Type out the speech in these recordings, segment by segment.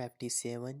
57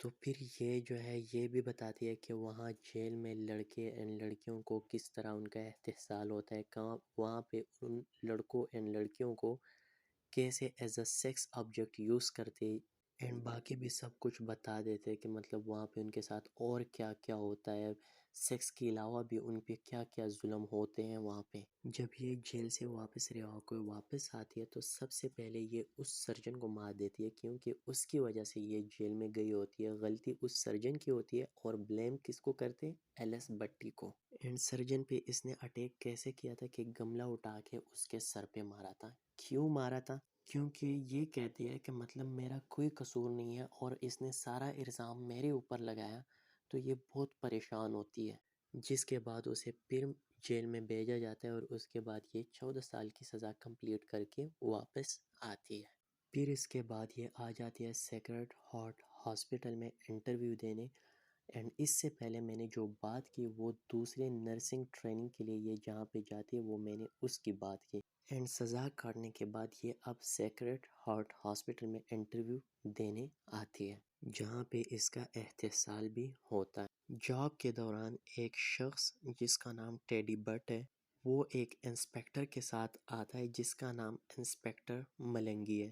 تو پھر یہ جو ہے یہ بھی بتاتی ہے کہ وہاں جیل میں لڑکے اینڈ لڑکیوں کو کس طرح ان کا استحصال ہوتا ہے، کہاں وہاں پہ ان لڑکوں اینڈ لڑکیوں کو کیسے as a sex object use کرتے، اینڈ باقی بھی سب کچھ بتا دیتے کہ مطلب وہاں پہ ان کے ساتھ اور کیا کیا ہوتا ہے، سیکس کے علاوہ بھی ان پہ کیا کیا ظلم ہوتے ہیں وہاں پہ۔ جب یہ جیل سے واپس رہا ہو کوئی واپس آتی ہے تو سب سے پہلے یہ اس سرجن کو مار دیتی ہے، کیونکہ اس کی وجہ سے یہ جیل میں گئی ہوتی ہے، غلطی اس سرجن کی ہوتی ہے اور بلیم کس کو کرتے، ایل ایس بٹی کو۔ اینڈ سرجن پہ اس نے اٹیک کیسے کیا تھا کہ گملہ اٹھا کے اس کے سر پہ مارا تھا۔ کیوں مارا تھا؟ کیونکہ یہ کہتی ہے کہ مطلب میرا کوئی قصور نہیں ہے اور اس نے سارا الزام میرے اوپر لگایا، تو یہ بہت پریشان ہوتی ہے، جس کے بعد اسے پھر جیل میں بھیجا جاتا ہے اور اس کے بعد یہ 14 سال کی سزا کمپلیٹ کر کے واپس آتی ہے۔ پھر اس کے بعد یہ آ جاتی ہے سیکرڈ ہارٹ ہاسپٹل میں انٹرویو دینے، اینڈ اس سے پہلے میں نے جو بات کی وہ دوسرے نرسنگ ٹریننگ کے لیے یہ جہاں پہ جاتی ہے وہ میں نے اس کی بات کی، اینڈ سزا کاٹنے کے بعد یہ اب سیکرڈ ہارٹ ہاسپٹل میں انٹرویو دینے آتی ہے، جہاں پہ اس کا احتسال بھی ہوتا ہے۔ جاب کے دوران ایک شخص جس کا نام ٹیڈی بٹ ہے، وہ ایک انسپیکٹر کے ساتھ آتا ہے جس کا نام انسپیکٹر ملنگی ہے،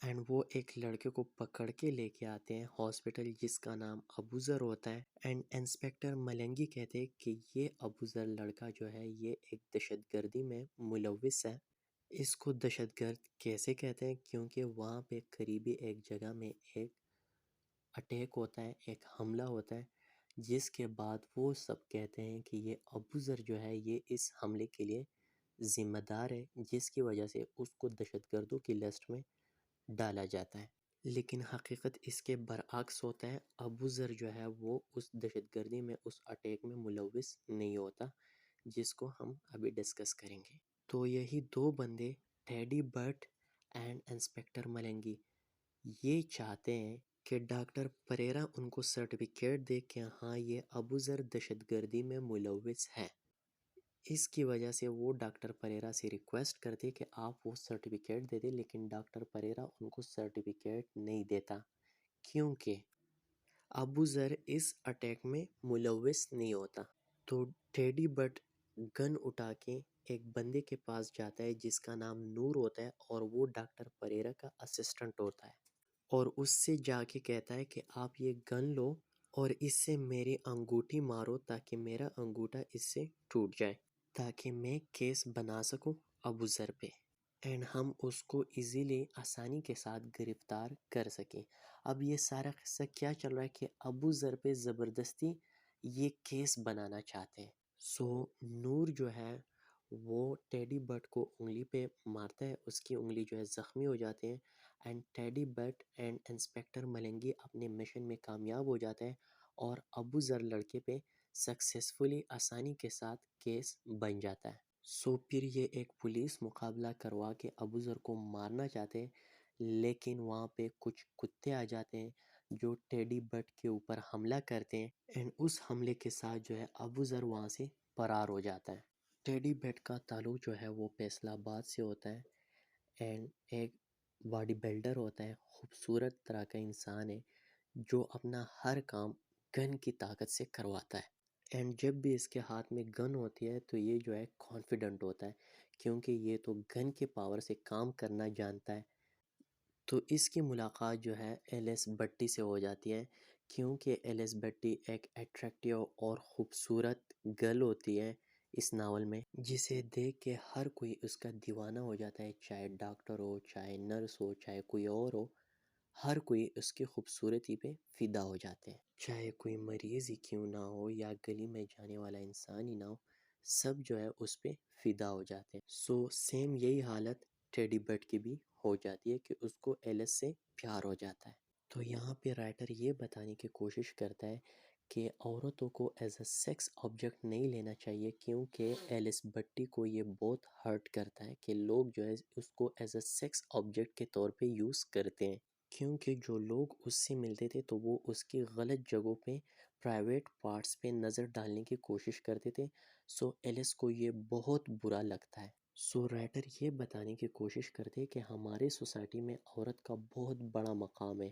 اینڈ وہ ایک لڑکے کو پکڑ کے لے کے آتے ہیں ہاسپٹل جس کا نام ابوذر ہوتا ہے، اینڈ انسپیکٹر ملنگی کہتے ہیں کہ یہ ابوذر لڑکا جو ہے یہ ایک دہشت گردی میں ملوث ہے۔ اس کو دہشت گرد کیسے کہتے ہیں؟ کیونکہ وہاں پہ قریبی ایک جگہ میں ایک اٹیک ہوتا ہے، ایک حملہ ہوتا ہے، جس کے بعد وہ سب کہتے ہیں کہ یہ ابوذر جو ہے یہ اس حملے کے لیے ذمہ دار ہے، جس کی وجہ سے اس کو دہشت گردوں کی لسٹ میں ڈالا جاتا ہے۔ لیکن حقیقت اس کے برعکس ہوتا ہے، ابوذر جو ہے وہ اس دہشت گردی میں اس اٹیک میں ملوث نہیں ہوتا، جس کو ہم ابھی ڈسکس کریں گے۔ تو یہی دو بندے teddy Butt and inspector Malangi یہ چاہتے ہیں کہ ڈاکٹر پریرا ان کو سرٹیفکیٹ دے کہ ہاں یہ ابوذر دہشت گردی میں ملوث ہے۔ اس کی وجہ سے وہ ڈاکٹر پریرا سے ریکویسٹ کرتے کہ آپ وہ سرٹیفکیٹ دے دیں، لیکن ڈاکٹر پریرا ان کو سرٹیفکیٹ نہیں دیتا، کیونکہ ابوذر اس اٹیک میں ملوث نہیں ہوتا۔ تو ٹیڈی بٹ گن اٹھا کے ایک بندے کے پاس جاتا ہے جس کا نام نور ہوتا ہے اور وہ ڈاکٹر پریرا کا اسسٹنٹ ہوتا ہے، اور اس سے جا کے کہتا ہے کہ آپ یہ گن لو اور اس سے میری انگوٹھی مارو تاکہ میرا انگوٹھا اس سے ٹوٹ جائے، تاکہ میں کیس بنا سکوں ابوذر پہ، اینڈ ہم اس کو ایزیلی آسانی کے ساتھ گرفتار کر سکیں۔ اب یہ سارا قصہ کیا چل رہا ہے کہ ابوذر پہ زبردستی یہ کیس بنانا چاہتے ہیں۔ سو نور جو ہے وہ ٹیڈی بٹ کو انگلی پہ مارتا ہے، اس کی انگلی جو ہے زخمی ہو جاتے ہیں، and Teddy Butt and inspector Malangi اپنے مشن میں کامیاب ہو جاتے ہیں اور ابوذر لڑکے پہ سکسیسفلی آسانی کے ساتھ کیس بن جاتا ہے۔ سو پھر یہ ایک پولیس مقابلہ کروا کے ابوذر کو مارنا چاہتے ہیں، لیکن وہاں پہ کچھ کتے آ جاتے ہیں جو ٹیڈی بٹ کے اوپر حملہ کرتے ہیں، اینڈ اس حملے کے ساتھ جو ہے ابوذر وہاں سے فرار ہو جاتا ہے۔ ٹیڈی بٹ کا تعلق جو ہے وہ فیصل آباد سے ہوتا ہے، اینڈ ایک باڈی بلڈر ہوتا ہے، خوبصورت طرح کا انسان ہے جو اپنا ہر کام گن کی طاقت سے کرواتا ہے، اینڈ جب بھی اس کے ہاتھ میں گن ہوتی ہے تو یہ جو ہے کانفیڈنٹ ہوتا ہے، کیونکہ یہ تو گن کے پاور سے کام کرنا جانتا ہے۔ تو اس کی ملاقات جو ہے ایل ایس بٹی سے ہو جاتی ہے، کیونکہ ایل ایس بٹی ایک اٹریکٹیو اور خوبصورت گرل ہوتی ہے اس ناول میں، جسے دیکھ کے ہر کوئی اس کا دیوانہ ہو جاتا ہے، چاہے ڈاکٹر ہو، چاہے نرس ہو، چاہے کوئی اور ہو، ہر کوئی اس کی خوبصورتی پہ فدا ہو جاتے ہیں، چاہے کوئی مریض ہی کیوں نہ ہو یا گلی میں جانے والا انسان ہی نہ ہو، سب جو ہے اس پہ فدا ہو جاتے ہیں۔ سو سیم یہی حالت ٹیڈی بٹ کی بھی ہو جاتی ہے کہ اس کو ایل ایس سے پیار ہو جاتا ہے۔ تو یہاں پہ رائٹر یہ بتانے کی کوشش کرتا ہے کہ عورتوں کو ایز اے سیکس آبجیکٹ نہیں لینا چاہیے، کیونکہ ایل ایس بٹی کو یہ بہت ہرٹ کرتا ہے کہ لوگ جو ہے اس کو ایز اے سیکس آبجیکٹ کے طور پہ یوز کرتے ہیں، کیونکہ جو لوگ اس سے ملتے تھے تو وہ اس کی غلط جگہوں پہ پرائیویٹ پارٹس پہ نظر ڈالنے کی کوشش کرتے تھے، سو ایل ایس کو یہ بہت برا لگتا ہے۔ سو رائٹر یہ بتانے کی کوشش کرتے کہ ہمارے سوسائٹی میں عورت کا بہت بڑا مقام ہے،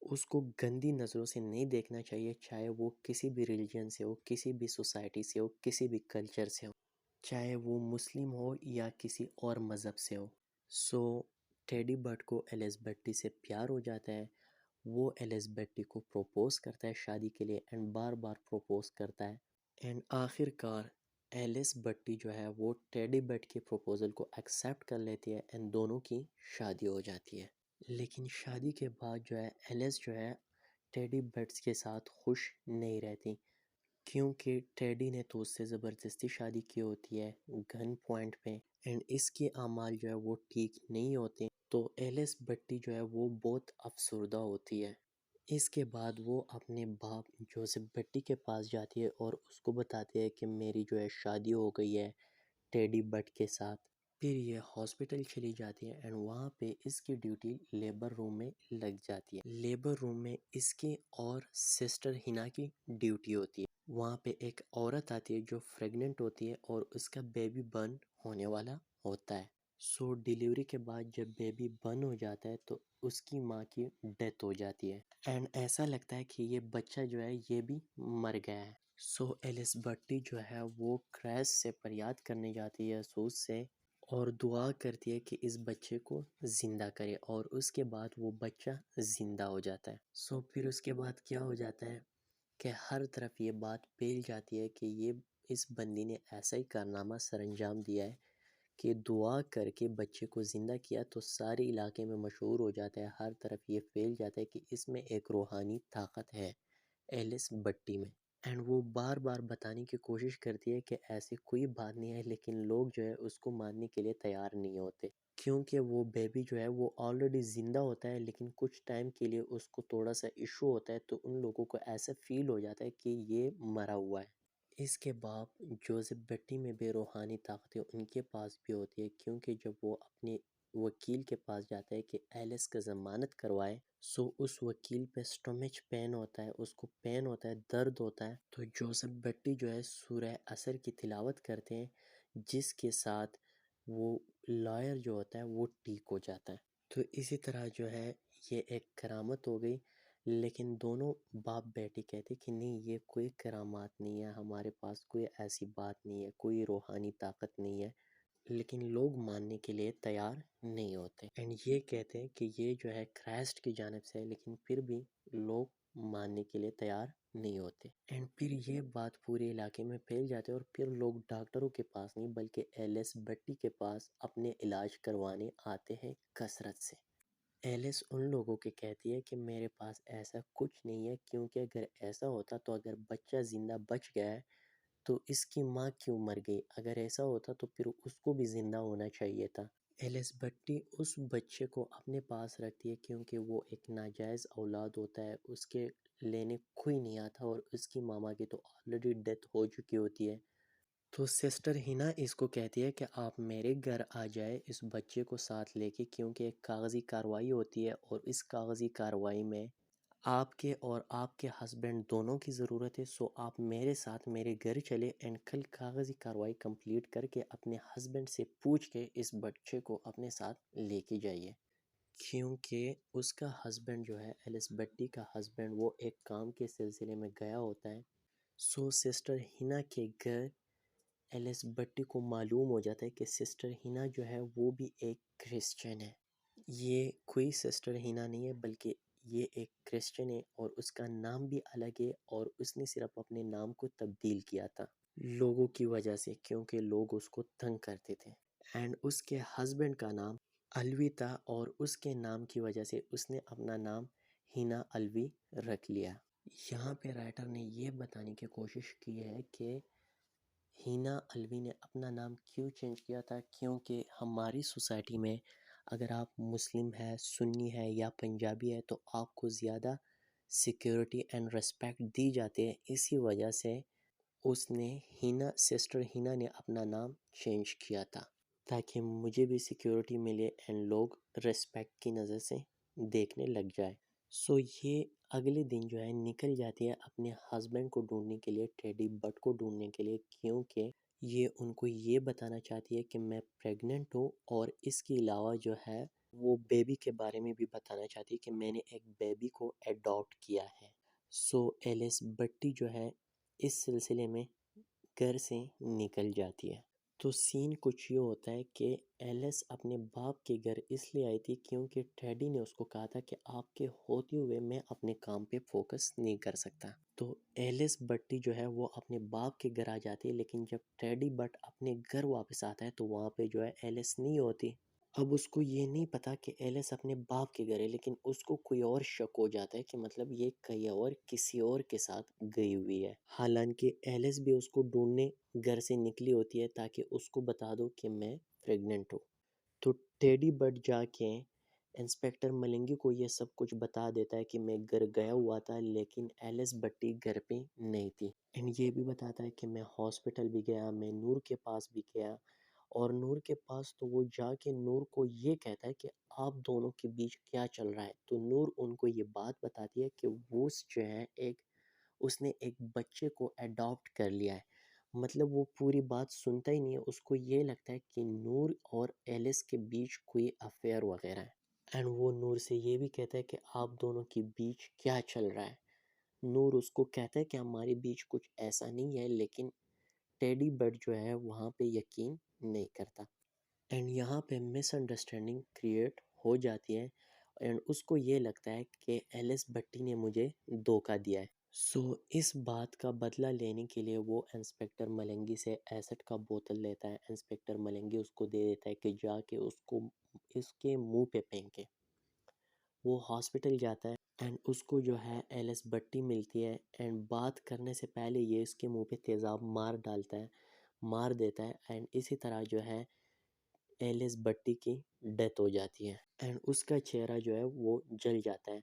اس کو گندی نظروں سے نہیں دیکھنا چاہیے، چاہے وہ کسی بھی ریلیجن سے ہو، کسی بھی سوسائٹی سے ہو، کسی بھی کلچر سے ہو، چاہے وہ مسلم ہو یا کسی اور مذہب سے ہو۔ سو ٹیڈی برڈ کو ایلزبتھی سے پیار ہو جاتا ہے، وہ ایلزبتھی کو پروپوز کرتا ہے شادی کے لیے، اینڈ بار بار پروپوز کرتا ہے، اینڈ آخر کار ایلزبتھی جو ہے وہ ٹیڈی برڈ کے پروپوزل کو ایکسیپٹ کر لیتی ہے، اینڈ دونوں کی شادی ہو جاتی ہے۔ لیکن شادی کے بعد جو ہے ایلس جو ہے ٹیڈی برڈس کے ساتھ خوش نہیں رہتی، کیونکہ ٹیڈی نے تو اس سے زبردستی شادی کی ہوتی ہے گن پوائنٹ پہ، اینڈ اس کے اعمال جو ہے وہ ٹھیک نہیں ہوتے، تو ایلس بٹی جو ہے وہ بہت افسردہ ہوتی ہے۔ اس کے بعد وہ اپنے باپ جوزف بٹی کے پاس جاتی ہے اور اس کو بتاتی ہے کہ میری جو ہے شادی ہو گئی ہے ٹیڈی بٹ کے ساتھ۔ پھر یہ ہاسپٹل چلی جاتی ہے، اینڈ وہاں پہ اس کی ڈیوٹی لیبر روم میں لگ جاتی ہے۔ لیبر روم میں اس کی اور سسٹر ہنا کی ڈیوٹی ہوتی ہے۔ وہاں پہ ایک عورت آتی ہے جو پریگننٹ ہوتی ہے اور اس کا بیبی برن ہونے والا ہوتا ہے۔ سو ڈیلیوری کے بعد جب بیبی برن ہو جاتا ہے تو اس کی ماں کی ڈیتھ ہو جاتی ہے، اینڈ ایسا لگتا ہے کہ یہ بچہ جو ہے یہ بھی مر گیا ہے۔ سو ایلس بٹی جو ہے وہ کریس سے فریاد کرنے جاتی ہے سوز سے، اور دعا کرتی ہے کہ اس بچے کو زندہ کرے، اور اس کے بعد وہ بچہ زندہ ہو جاتا ہے۔ سو پھر اس کے بعد کیا ہو جاتا ہے کہ ہر طرف یہ بات پھیل جاتی ہے کہ یہ اس بندی نے ایسا ہی کارنامہ سر انجام دیا ہے کہ دعا کر کے بچے کو زندہ کیا، تو سارے علاقے میں مشہور ہو جاتا ہے، ہر طرف یہ پھیل جاتا ہے کہ اس میں ایک روحانی طاقت ہے ایلس بٹی میں، اینڈ وہ بار بار بتانے کی کوشش کرتی ہے کہ ایسی کوئی بات نہیں ہے، لیکن لوگ جو ہے اس کو ماننے کے لیے تیار نہیں ہوتے، کیونکہ وہ بیبی جو ہے وہ آلریڈی زندہ ہوتا ہے، لیکن کچھ ٹائم کے لیے اس کو تھوڑا سا ایشو ہوتا ہے، تو ان لوگوں کو ایسا فیل ہو جاتا ہے کہ یہ مرا ہوا ہے۔ اس کے باپ جوزف بٹی میں بھی روحانی طاقتیں ان کے پاس بھی ہوتی ہے، کیونکہ جب وہ اپنے وکیل کے پاس جاتا ہے کہ ایلس کا ضمانت کروائے، سو اس وکیل پہ سٹومچ پین ہوتا ہے، اس کو پین ہوتا ہے، درد ہوتا ہے، تو جوزف بٹی جو ہے سورہ عصر کی تلاوت کرتے ہیں، جس کے ساتھ وہ لائر جو ہوتا ہے وہ ٹھیک ہو جاتا ہے۔ تو اسی طرح جو ہے یہ ایک کرامت ہو گئی، لیکن دونوں باپ بیٹی کہتے کہ نہیں، یہ کوئی کرامات نہیں ہے، ہمارے پاس کوئی ایسی بات نہیں ہے، کوئی روحانی طاقت نہیں ہے، لیکن لوگ ماننے کے لیے تیار نہیں ہوتے، اینڈ یہ کہتے ہیں کہ یہ جو ہے کرائسٹ کی جانب سے ہے، لیکن پھر بھی لوگ ماننے کے لیے تیار نہیں ہوتے، اینڈ پھر یہ بات پورے علاقے میں پھیل جاتے ہیں، اور پھر لوگ ڈاکٹروں کے پاس نہیں بلکہ ایلس بٹی کے پاس اپنے علاج کروانے آتے ہیں کثرت سے۔ ایلس ان لوگوں کے کہتی ہے کہ میرے پاس ایسا کچھ نہیں ہے، کیونکہ اگر ایسا ہوتا تو اگر بچہ زندہ بچ گیا ہے تو اس کی ماں کیوں مر گئی، اگر ایسا ہوتا تو پھر اس کو بھی زندہ ہونا چاہیے تھا۔ ایلس بٹی اس بچے کو اپنے پاس رکھتی ہے، کیونکہ وہ ایک ناجائز اولاد ہوتا ہے، اس کے لینے کوئی نہیں آتا، اور اس کی ماما کی تو آلریڈی ڈیتھ ہو چکی ہوتی ہے، تو سسٹر ہنا اس کو کہتی ہے کہ آپ میرے گھر آ جائے اس بچے کو ساتھ لے کے، کیونکہ ایک کاغذی کارروائی ہوتی ہے، اور اس کاغذی کارروائی میں آپ کے اور آپ کے ہسبینڈ دونوں کی ضرورت ہے، سو آپ میرے ساتھ میرے گھر چلے، اینڈ کل کاغذی کارروائی کمپلیٹ کر کے اپنے ہسبینڈ سے پوچھ کے اس بچے کو اپنے ساتھ لے کے جائیے، کیونکہ اس کا ہسبینڈ جو ہے ایلس بٹی کا ہسبینڈ وہ ایک کام کے سلسلے میں گیا ہوتا ہے۔ سو سسٹر ہنا کے گھر ایلس بٹی کو معلوم ہو جاتا ہے کہ سسٹر ہنا جو ہے وہ بھی ایک کرسچن ہے، یہ کوئی سسٹر ہنا نہیں ہے بلکہ یہ ایک کرسچن ہے، اور اس کا نام بھی الگ ہے، اور اس نے صرف اپنے نام کو تبدیل کیا تھا لوگوں کی وجہ سے، کیونکہ لوگ اس کو تنگ کرتے تھے، اینڈ اس کے ہسبینڈ کا نام الوی تھا، اور اس کے نام کی وجہ سے اس نے اپنا نام ہنا الوی رکھ لیا۔ یہاں پہ رائٹر نے یہ بتانے کی کوشش کی ہے کہ ہینا الوی نے اپنا نام کیوں چینج کیا تھا، کیونکہ ہماری سوسائٹی میں اگر آپ مسلم ہے، سنی ہے یا پنجابی ہے تو آپ کو زیادہ سیکیورٹی اینڈ ریسپیکٹ دی جاتی ہے، اسی وجہ سے اس نے سسٹر ہینا نے اپنا نام چینج کیا تھا، تاکہ مجھے بھی سیکیورٹی ملے اینڈ لوگ ریسپیکٹ کی نظر سے دیکھنے لگ جائے۔ سو یہ اگلے دن جو ہے نکل جاتی ہے اپنے ہسبینڈ کو ڈھونڈنے کے لیے، ٹیڈی بٹ کو ڈھونڈنے کے لیے، کیونکہ یہ ان کو یہ بتانا چاہتی ہے کہ میں پریگننٹ ہوں، اور اس کے علاوہ جو ہے وہ بیبی کے بارے میں بھی بتانا چاہتی ہے کہ میں نے ایک بیبی کو ایڈاپٹ کیا ہے۔ سو ایلس بٹی جو ہے اس سلسلے میں گھر سے نکل جاتی ہے۔ تو سین کچھ یہ ہوتا ہے کہ ایلس اپنے باپ کے گھر اس لیے آئی تھی کیونکہ ٹیڈی نے اس کو کہا تھا کہ آپ کے ہوتے ہوئے میں اپنے کام پہ فوکس نہیں کر سکتا۔ تو ایلس بٹی جو ہے وہ اپنے باپ کے گھر آ جاتی ہے، لیکن جب ٹیڈی بٹ اپنے گھر واپس آتا ہے تو وہاں پہ جو ہے ایلس نہیں ہوتی۔ اب اس کو یہ نہیں پتا کہ ایلس اپنے باپ کے گھر ہے، لیکن اس کو کوئی اور شک ہو جاتا ہے کہ مطلب یہ کہیں اور کسی اور کے ساتھ گئی ہوئی ہے۔ حالانکہ ایلس بھی اس کو ڈھونڈنے گھر سے نکلی ہوتی ہے تاکہ اس کو بتا دو کہ میں پریگننٹ ہوں۔ تو ٹیڈی بٹ جا کے انسپیکٹر ملنگی کو یہ سب کچھ بتا دیتا ہے کہ میں گھر گیا ہوا تھا، لیکن ایلس بٹی گھر پہ نہیں تھی۔ اینڈ یہ بھی بتاتا ہے کہ میں ہاسپٹل بھی گیا، میں نور کے پاس بھی گیا، اور نور کے پاس تو وہ جا کے نور کو یہ کہتا ہے کہ آپ دونوں کے بیچ کیا چل رہا ہے۔ تو نور ان کو یہ بات بتاتی ہے کہ وہ جو ہے اس نے ایک بچے کو ایڈاپٹ کر لیا ہے۔ مطلب وہ پوری بات سنتا ہی نہیں ہے، اس کو یہ لگتا ہے کہ نور اور ایلس کے بیچ کوئی افیئر وغیرہ ہے۔ اینڈ وہ نور سے یہ بھی کہتا ہے کہ آپ دونوں کے بیچ کیا چل رہا ہے۔ نور اس کو کہتا ہے کہ ہمارے بیچ کچھ ایسا نہیں ہے، لیکن ٹیڈی بٹ جو ہے وہاں پہ یقین نہیں کرتا۔ اینڈ یہاں پہ مس انڈرسٹینڈنگ کریٹ ہو جاتی ہے، اینڈ اس کو یہ لگتا ہے کہ ایلس بٹی نے مجھے دھوکہ دیا ہے۔ سو اس بات کا بدلہ لینے کے لیے وہ انسپیکٹر ملنگی سے ایسڈ کا بوتل لیتا ہے۔ انسپیکٹر ملنگی اس کو دے دیتا ہے کہ جا کے اس کے منہ پہ پھینکے۔ وہ ہاسپٹل جاتا ہے اینڈ اس کو جو ہے ایلس بٹی ملتی ہے، اینڈ بات کرنے سے پہلے یہ اس کے منہ پہ تیزاب مار دیتا ہے، اینڈ اسی طرح جو ہے ایلس بٹی کی ڈیتھ ہو جاتی ہے، اینڈ اس کا چہرہ جو ہے وہ جل جاتا ہے۔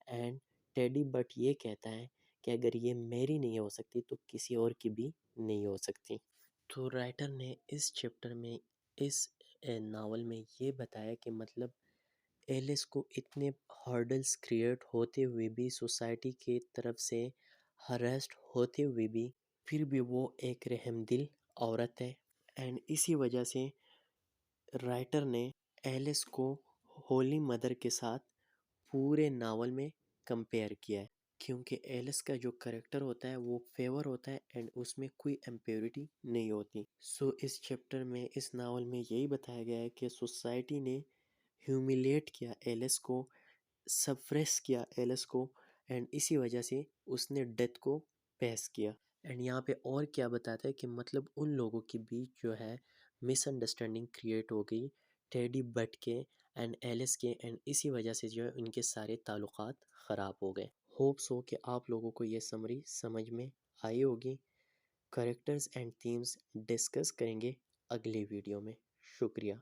اینڈ ٹیڈی بٹ یہ کہتا ہے کہ اگر یہ میری نہیں ہو سکتی تو کسی اور کی بھی نہیں ہو سکتی۔ تو رائٹر نے اس چیپٹر میں اس ناول میں یہ بتایا کہ مطلب ایلس کو اتنے ہرڈلز کریٹ ہوتے ہوئے بھی، سوسائٹی کی طرف سے ہریسڈ ہوتے ہوئے بھی، پھر بھی وہ ایک رحم دل عورت ہے۔ اینڈ اسی وجہ سے رائٹر نے ایلس کو ہولی مدر کے ساتھ پورے ناول میں کمپیئر کیا ہے، کیونکہ ایلس کا جو کریکٹر ہوتا ہے وہ فیور ہوتا ہے اینڈ اس میں کوئی امپیورٹی نہیں ہوتی۔ سو اس چیپٹر میں، اس ناول میں یہی بتایا گیا ہے کہ سوسائٹی نے ہیومیلیٹ کیا ایلس کو، سپریس کیا ایلس کو، اینڈ اسی وجہ سے اس نے ڈیتھ کو پیس کیا۔ اینڈ یہاں پہ اور کیا بتاتا ہے کہ مطلب ان لوگوں کے بیچ جو ہے مس انڈرسٹینڈنگ کریٹ ہو گئی ٹیڈی بٹ کے اینڈ ایلس کے، اینڈ اسی وجہ سے جو ہے ان کے سارے تعلقات خراب ہو گئے۔ ہوپس ہو کہ آپ لوگوں کو یہ سمری سمجھ میں آئی ہوگی۔ کریکٹرز اینڈ تھیمز ڈسکس کریں گے اگلی ویڈیو میں۔ شکریہ۔